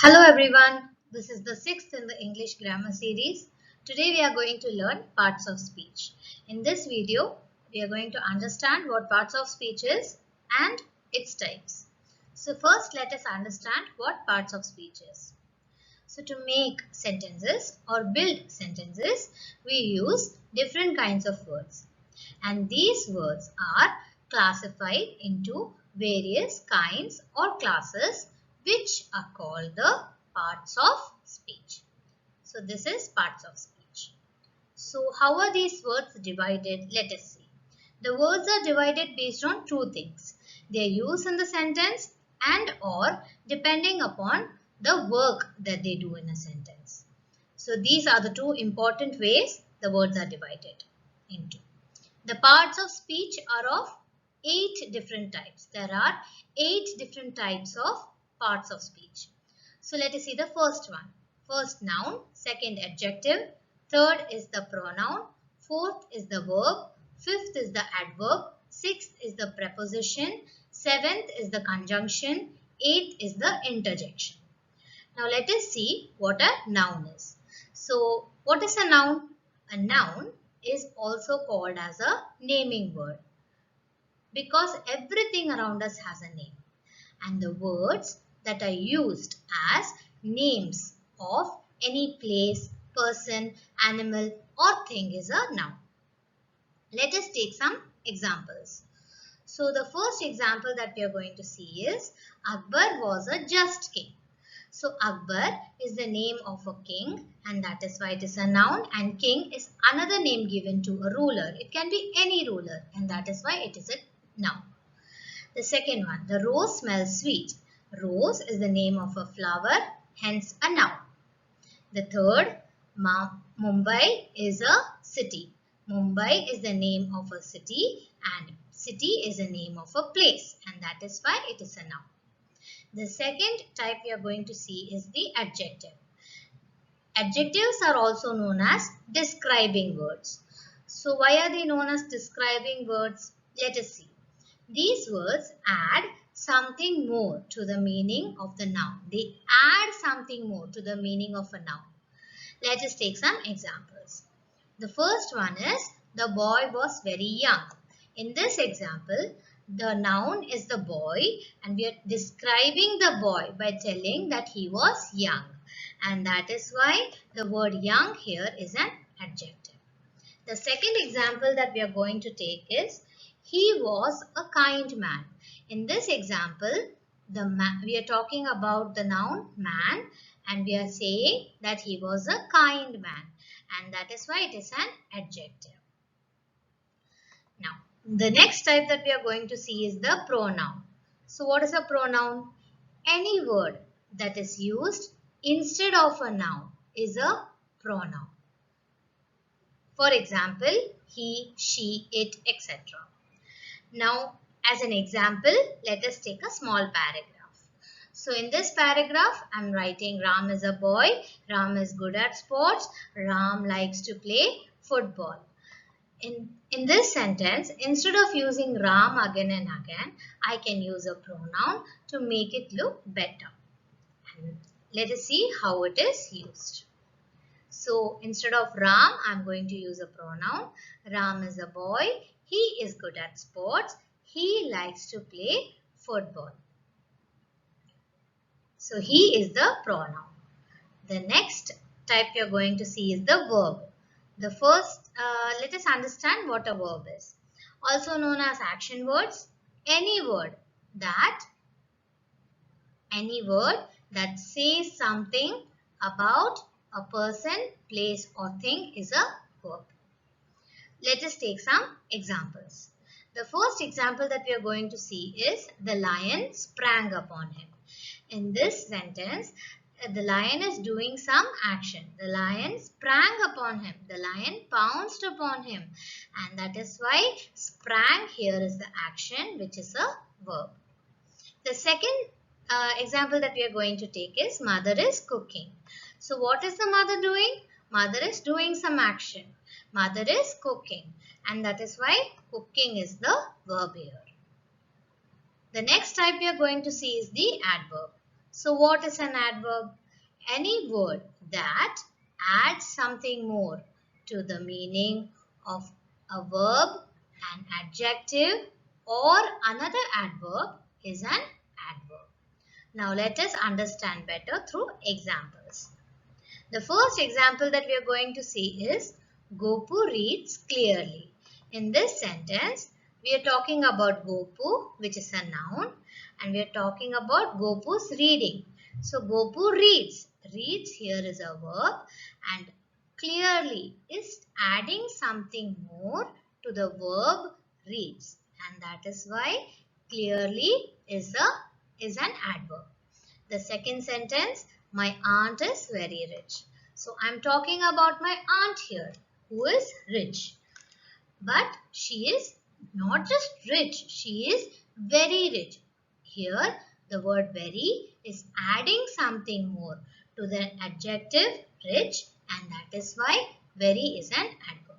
Hello everyone, this is the sixth in the English grammar series. Today we are going to learn parts of speech. In this video, we are going to understand what parts of speech is and its types. So first let us understand what parts of speech is. So to make sentences or build sentences, we use different kinds of words. And these words are classified into various kinds or classes which are called the parts of speech. So this is parts of speech. So how are these words divided? Let us see. The words are divided based on two things. Their use in the sentence and or depending upon the work that they do in a sentence. So these are the two important ways the words are divided into. The parts of speech are of 8 different types. There are 8 different types of parts of speech. So let us see the first one. First noun, second adjective, third is the pronoun, fourth is the verb, fifth is the adverb, sixth is the preposition, seventh is the conjunction, eighth is the interjection. Now let us see what a noun is. So what is a noun? A noun is also called as a naming word because everything around us has a name, and the words that are used as names of any place, person, animal or thing is a noun. Let us take some examples. So the first example that we are going to see is Akbar was a just king. So Akbar is the name of a king and that is why it is a noun, and king is another name given to a ruler. It can be any ruler and that is why it is a noun. The second one, the rose smells sweet. Rose is the name of a flower, hence a noun. The third, Mumbai is a city. Mumbai is the name of a city and city is the name of a place and that is why it is a noun. The second type we are going to see is the adjective. Adjectives are also known as describing words. So why are they known as describing words? Let us see. These words add something more to the meaning of the noun. They add something more to the meaning of a noun. Let us take some examples. The first one is the boy was very young. In this example, the noun is the boy and we are describing the boy by telling that he was young. And that is why the word young here is an adjective. The second example that we are going to take is he was a kind man. In this example, we are talking about the noun man and we are saying that he was a kind man and that is why it is an adjective. Now, the next type that we are going to see is the pronoun. So what is a pronoun? Any word that is used instead of a noun is a pronoun. For example, he, she, it, etc. Now, as an example, let us take a small paragraph. So in this paragraph, I am writing Ram is a boy, Ram is good at sports, Ram likes to play football. In this sentence, instead of using Ram again and again, I can use a pronoun to make it look better. And let us see how it is used. So instead of Ram, I am going to use a pronoun. Ram is a boy. He is good at sports. He likes to play football. So he is the pronoun. The next type you are going to see is the verb. The first, let us understand what a verb is. Also known as action words. Any word that says something about a person, place or thing is a verb. Let us take some examples. The first example that we are going to see is the lion sprang upon him. In this sentence, the lion is doing some action. The lion sprang upon him. The lion pounced upon him. And that is why sprang here is the action which is a verb. The second example that we are going to take is mother is cooking. So what is the mother doing? Mother is doing some action. Mother is cooking. And that is why cooking is the verb here. The next type we are going to see is the adverb. So what is an adverb? Any word that adds something more to the meaning of a verb, an adjective, or another adverb is an adverb. Now let us understand better through examples. The first example that we are going to see is Gopu reads clearly. In this sentence, we are talking about Gopu, which is a noun, and we are talking about Gopu's reading. So Gopu reads. Reads here is a verb, and clearly is adding something more to the verb reads, and that is why clearly is an adverb. The second sentence, my aunt is very rich. So I'm talking about my aunt here who is rich. But she is not just rich, she is very rich. Here the word very is adding something more to the adjective rich, and that is why very is an adverb.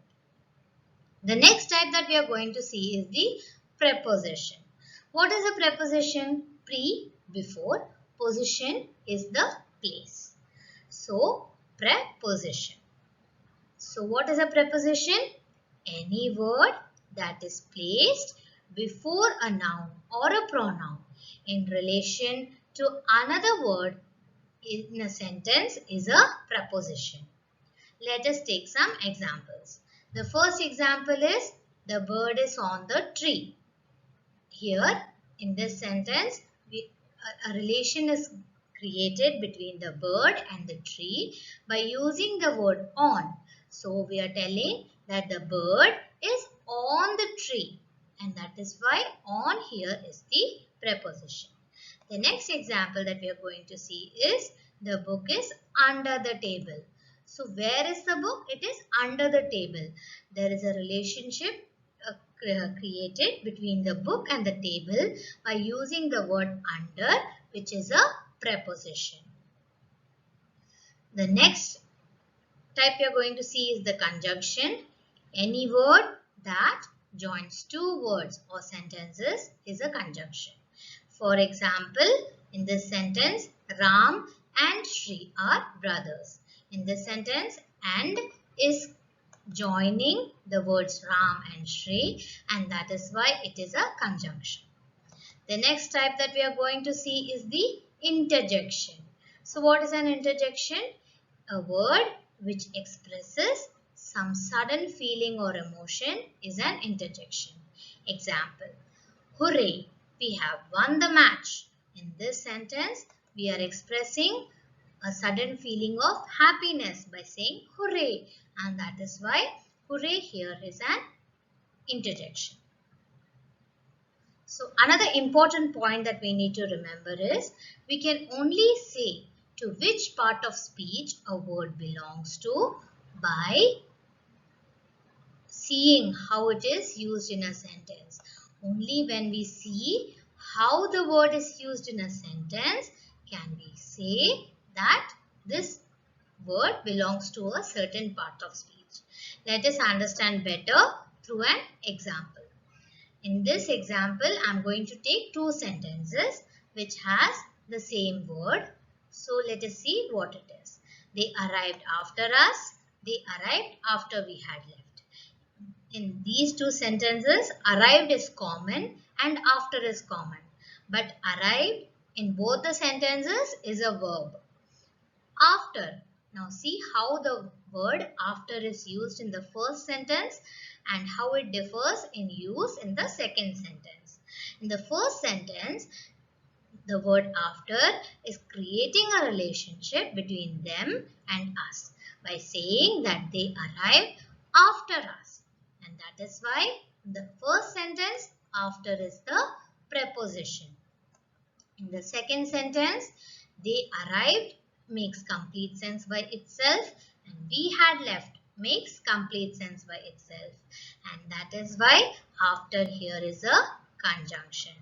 The next type that we are going to see is the preposition. What is a preposition? Pre, before, position is the place. So, preposition. So, what is a preposition? Any word that is placed before a noun or a pronoun in relation to another word in a sentence is a preposition. Let us take some examples. The first example is the bird is on the tree. Here in this sentence, a relation is created between the bird and the tree by using the word on. So we are telling that the bird is on the tree, and that is why on here is the preposition. The next example that we are going to see is the book is under the table. So where is the book? It is under the table. There is a relationship created between the book and the table by using the word under, which is a preposition. The next type we are going to see is the conjunction. Any word that joins two words or sentences is a conjunction. For example, in this sentence, Ram and Shri are brothers. In this sentence, and is joining the words Ram and Shri, and that is why it is a conjunction. The next type that we are going to see is the interjection. So what is an interjection? A word which expresses some sudden feeling or emotion is an interjection. Example, hooray, we have won the match. In this sentence, we are expressing a sudden feeling of happiness by saying hooray, and that is why hooray here is an interjection. So another important point that we need to remember is we can only say to which part of speech a word belongs to by seeing how it is used in a sentence. Only when we see how the word is used in a sentence can we say that this word belongs to a certain part of speech. Let us understand better through an example. In this example, I am going to take two sentences which has the same word. So let us see what it is. They arrived after us. They arrived after we had left. In these two sentences, arrived is common and after is common. But arrived in both the sentences is a verb. After. Now see how the word after is used in the first sentence and how it differs in use in the second sentence. In the first sentence, the word after is creating a relationship between them and us by saying that they arrived after us. And that is why the first sentence after is the preposition. In the second sentence, they arrived makes complete sense by itself and we had left makes complete sense by itself, and that is why after here is a conjunction.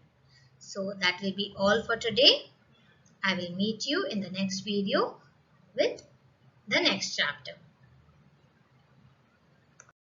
So that will be all for today. I will meet you in the next video with the next chapter.